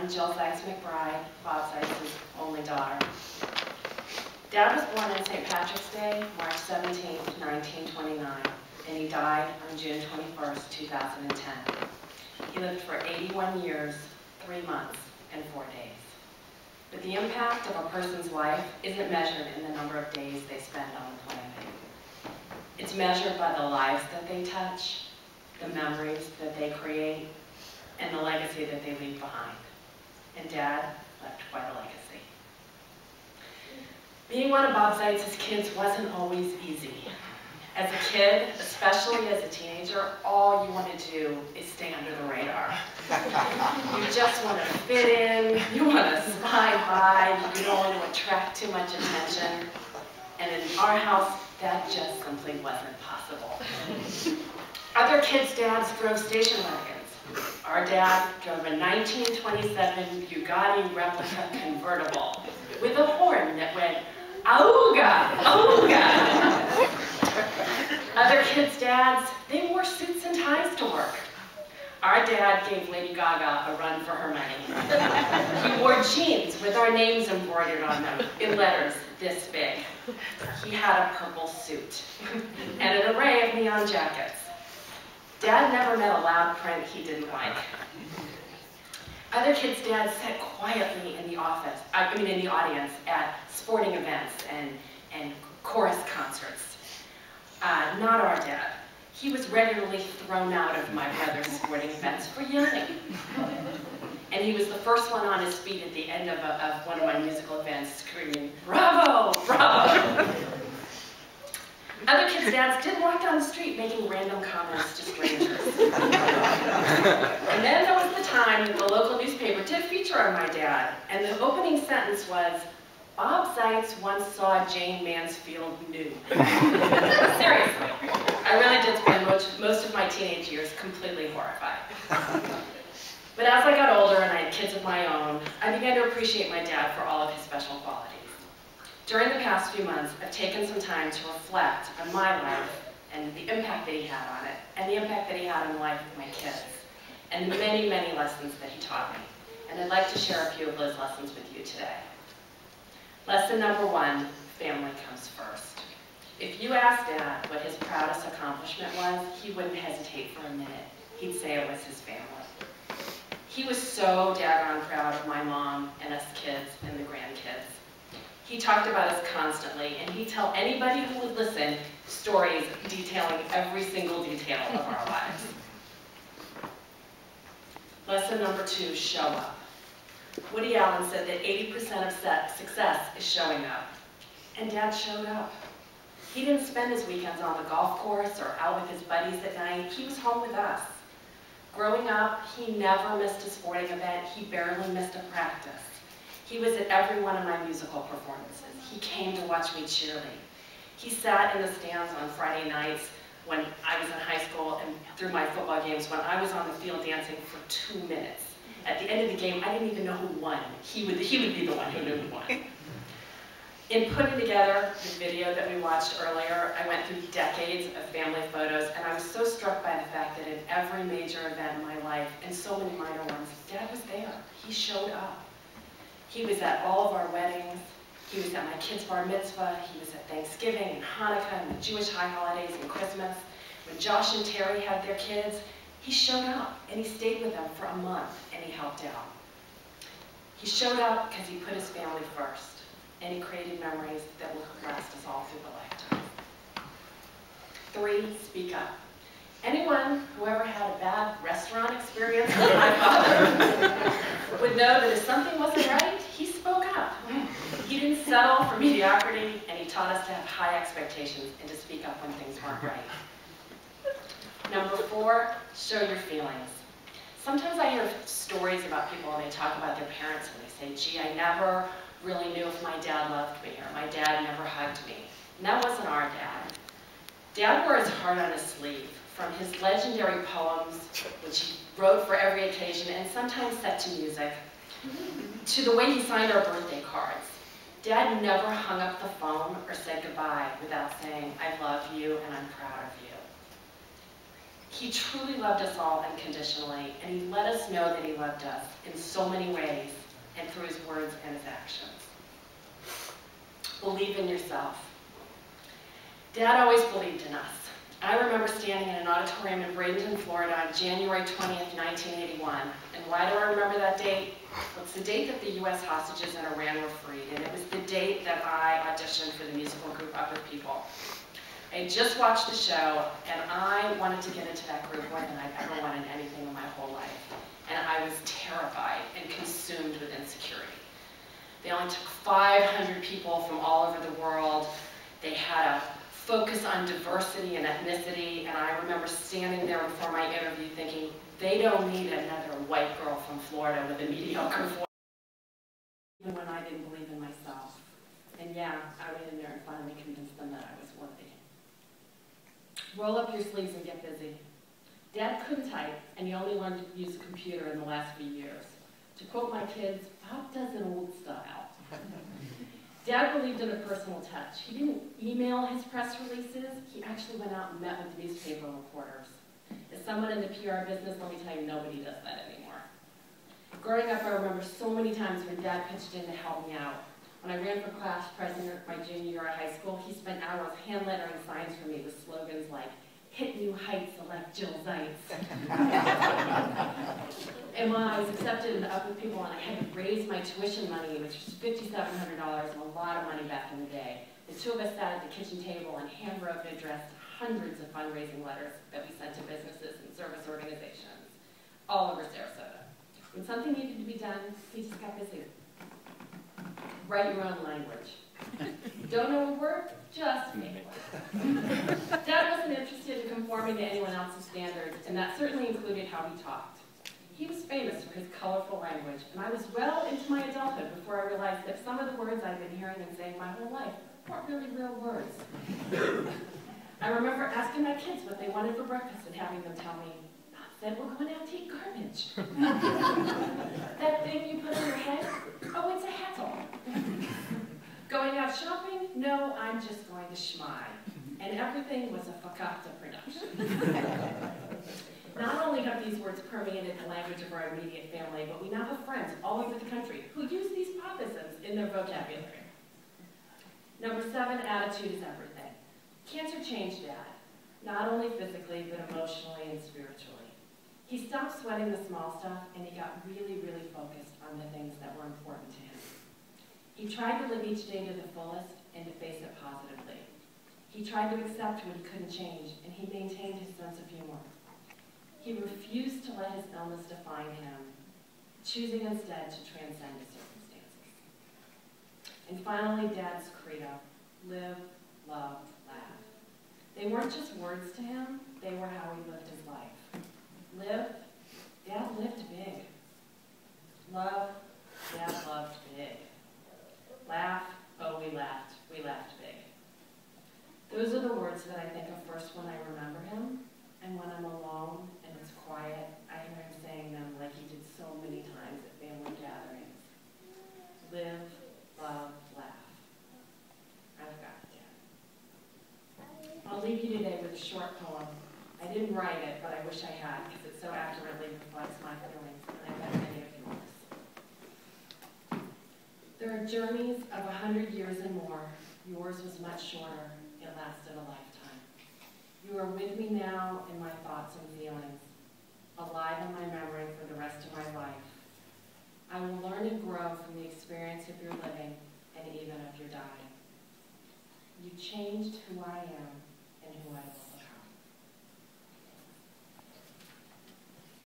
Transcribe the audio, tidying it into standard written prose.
I'm Jill Zeitz McBride, Bob Zeitz's only daughter. Dad was born on St. Patrick's Day, March 17, 1929, and he died on June 21, 2010. He lived for 81 years, 3 months, and 4 days. But the impact of a person's life isn't measured in the number of days they spend on the planet. It's measured by the lives that they touch, the memories that they create, and the legacy that they leave behind. And Dad left quite a legacy. Being one of Bob Zeitz's kids wasn't always easy. As a kid, especially as a teenager, all you want to do is stay under the radar. You just want to fit in, you want to slide by, you don't want to attract too much attention. And in our house, that just simply wasn't possible. Other kids' dads drove station wagons. Our dad drove a 1927 Bugatti replica convertible with a horn that went, "Auga, auga." Other kids' dads, they wore suits and ties to work. Our dad gave Lady Gaga a run for her money. He wore jeans with our names embroidered on them in letters this big. He had a purple suit and an array of neon jackets. Dad never met a loud print he didn't like. Other kids' dads sat quietly in the audience at sporting events and chorus concerts. Not our dad. He was regularly thrown out of my brother's sporting events for yelling. And he was the first one on his feet at the end of one of my musical events, screaming, "Bravo, bravo!" Other kids' dads didn't walk down the street making random comments to strangers. And then there was the time that the local newspaper did feature on my dad, and the opening sentence was, "Bob Zeitz once saw Jane Mansfield nude." Seriously, I really did spend most of my teenage years completely horrified. But as I got older and I had kids of my own, I began to appreciate my dad for all of his special qualities. During the past few months, I've taken some time to reflect on my life and the impact that he had on it, and the impact that he had on the life of my kids, and the many, many lessons that he taught me. And I'd like to share a few of those lessons with you today. Lesson number 1, family comes first. If you asked Dad what his proudest accomplishment was, he wouldn't hesitate for a minute. He'd say it was his family. He was so daggone proud of my mom and us kids and the grandkids. He talked about us constantly, and he'd tell anybody who would listen stories detailing every single detail of our lives. Lesson number 2, show up. Woody Allen said that 80% of success is showing up. And Dad showed up. He didn't spend his weekends on the golf course or out with his buddies at night. He was home with us. Growing up, he never missed a sporting event. He barely missed a practice. He was at every one of my musical performances. He came to watch me cheerlead. He sat in the stands on Friday nights when I was in high school and through my football games when I was on the field dancing for 2 minutes. At the end of the game, I didn't even know who won. He would be the one who knew who won. In putting together the video that we watched earlier, I went through decades of family photos, and I was so struck by the fact that in every major event in my life, and so many minor ones, Dad was there. He showed up. He was at all of our weddings. He was at my kids' bar mitzvah. He was at Thanksgiving and Hanukkah and the Jewish high holidays and Christmas. When Josh and Terry had their kids, he showed up, and he stayed with them for a month, and he helped out. He showed up because he put his family first, and he created memories that will last us all through the lifetime. 3, speak up. Anyone who ever had a bad restaurant experience with my father would know that if something wasn't right, he spoke up. He didn't settle for mediocrity, and he taught us to have high expectations and to speak up when things weren't right. Number 4, show your feelings. Sometimes I hear stories about people and they talk about their parents and they say, "Gee, I never really knew if my dad loved me," or "My dad never hugged me." And that wasn't our dad. Dad wore his heart on his sleeve, from his legendary poems, which he wrote for every occasion and sometimes set to music, to the way he signed our birthday cards. Dad never hung up the phone or said goodbye without saying, "I love you and I'm proud of you." He truly loved us all unconditionally, and he let us know that he loved us in so many ways and through his words and his actions. Believe in yourself. Dad always believed in us. I remember standing in an auditorium in Bradenton, Florida on January 20th, 1981. And why do I remember that date? Well, it's the date that the U.S. hostages in Iran were freed, and it was the date that I auditioned for the musical group Upper People. I had just watched the show, and I wanted to get into that group more than I'd ever wanted anything in my whole life. And I was terrified and consumed with insecurity. They only took 500 people from all over the world. They had a focus on diversity and ethnicity, and I remember standing there before my interview thinking, they don't need another white girl from Florida with a mediocre voice. Even when I didn't believe in myself. And yeah, I went in there and finally convinced them that I was worthy. Roll up your sleeves and get busy. Dad couldn't type, and he only learned to use a computer in the last few years. To quote my kids, Bob does it old style. Dad believed in a personal touch. He didn't email his press releases. He actually went out and met with newspaper reporters. As someone in the PR business, let me tell you, nobody does that anymore. Growing up, I remember so many times when Dad pitched in to help me out. When I ran for class president my junior year at high school, he spent hours hand-lettering signs for me with slogans like, "Hit new heights, elect Jill Zeitz." And when I was accepted into Upper People and I had to raise my tuition money, which was $5,700 and a lot of money back in the day, the two of us sat at the kitchen table and handwrote and addressed hundreds of fundraising letters that we sent to businesses and service organizations all over Sarasota. When something needed to be done, he just got busy. Write your own language. Don't know a word? Just make one. Dad wasn't interested in conforming to anyone else's standards, and that certainly included how he talked. He was famous for his colorful language, and I was well into my adulthood before I realized that some of the words I'd been hearing and saying my whole life weren't really real words. I remember asking my kids what they wanted for breakfast and having them tell me, "Pop said we're going out to eat garbage." "That thing you put on your head? Oh, it's a hattle." "Going out shopping? No, I'm just going to schmai." And everything was a fakakta production. Not only have these words permeated the language of our immediate family, but we now have friends all over the country who use these popisms in their vocabulary. Number 7, attitude is everything. Cancer changed Dad, not only physically, but emotionally and spiritually. He stopped sweating the small stuff, and he got really, really focused on the things that were important to him. He tried to live each day to the fullest and to face it positively. He tried to accept what he couldn't change, and he maintained his sense of humor. He refused to let his illness define him, choosing instead to transcend his circumstances. And finally, Dad's credo, live, love, laugh. They weren't just words to him, they were how he lived his life. Live, Dad lived big. Love, Dad loved big. Laugh, oh, we laughed big. Those are the words that I think of first when I remember him, and when I'm alone and it's quiet, I hear him saying them like he did so many times at family gatherings. Live, love, laugh. I've got Dad. I'll leave you today with a short poem. I didn't write it, but I wish I had, because it so accurately reflects my feelings, and I bet many of yours. There are journeys of 100 years and more. Yours was much shorter. It lasted a lifetime. You are with me now in my thoughts and feelings, alive in my memory for the rest of my life. I will learn and grow from the experience of your living and even of your dying. You changed who I am and who I will.